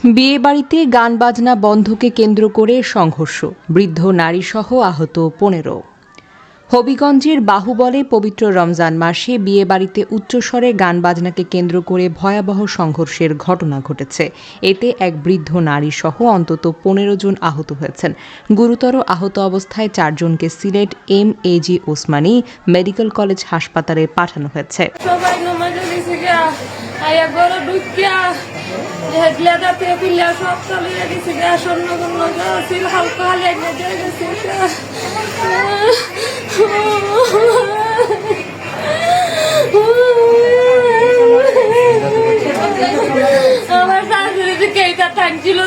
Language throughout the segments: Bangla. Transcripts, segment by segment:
বিয়েবাড়িতে গান বাজনা বন্ধকে কেন্দ্র করে সংঘর্ষ, বৃদ্ধ নারীসহ আহত ১৫। হবিগঞ্জের বাহুবলে পবিত্র রমজান মাসে বিয়েবাড়িতে উচ্চস্বরে গান বাজনাকে কেন্দ্র করে ভয়াবহ সংঘর্ষের ঘটনা ঘটেছে। এতে এক বৃদ্ধ নারীসহ অন্তত ১৫ জন আহত হয়েছেন। গুরুতর আহত অবস্থায় ৪ জনকে Sylhet MAG Osmani medical college হাসপাতালে পাঠানো হয়েছে। আমার শাশুড়ি কেইটা থাকছিল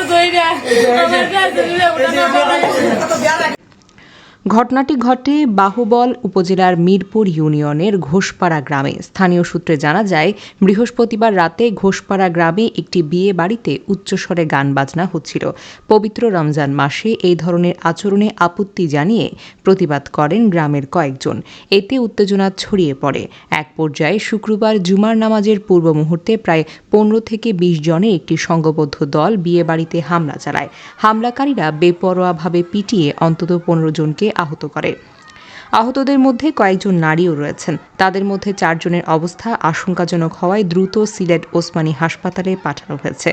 ঘটনাটি ঘটে বাহুবল উপজেলার মিরপুর ইউনিয়নের ঘোষপাড়া গ্রামে। স্থানীয় সূত্রে জানা যায়, বৃহস্পতিবার রাতে ঘোষপাড়া গ্রামে একটি বিয়ে বাড়িতে উচ্চস্বরে গান বাজনা হচ্ছিল। পবিত্র রমজান মাসে এই ধরনের আচরণে আপত্তি জানিয়ে প্রতিবাদ করেন গ্রামের কয়েকজন। এতে উত্তেজনা ছড়িয়ে পড়ে। এক পর্যায়ে শুক্রবার জুমার নামাজের পূর্ব মুহূর্তে প্রায় ১৫ থেকে ২০ জনের একটি সংঘবদ্ধ দল বিয়ে বাড়িতে হামলা চালায়। হামলাকারীরা বেপরোয়াভাবে পিটিয়ে অন্তত ১৫ জনকে আহত করে। আহতদের মধ্যে কয়েকজন নারীও রয়েছেন। তাদের মধ্যে ৪ জনের অবস্থা আশঙ্কাজনক হওয়ায় দ্রুত সিলেট ওসমানী হাসপাতালে পাঠানো হয়েছে।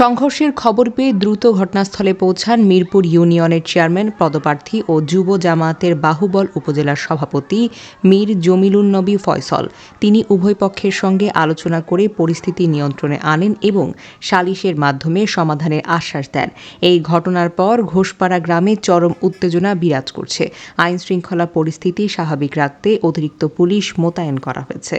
সংঘর্ষের খবর পেয়ে দ্রুত ঘটনাস্থলে পৌঁছান মিরপুর ইউনিয়নের চেয়ারম্যান পদপ্রার্থী ও যুব জামায়াতের বাহুবল উপজেলার সভাপতি মীর জমিলুন নবী ফয়সল। তিনি উভয় পক্ষের সঙ্গে আলোচনা করে পরিস্থিতি নিয়ন্ত্রণে আনেন এবং সালিশের মাধ্যমে সমাধানের আশ্বাস দেন। এই ঘটনার পর ঘোষপাড়া গ্রামে চরম উত্তেজনা বিরাজ করছে। আইনশৃঙ্খলা পরিস্থিতি স্বাভাবিক রাখতে অতিরিক্ত পুলিশ মোতায়েন করা হয়েছে।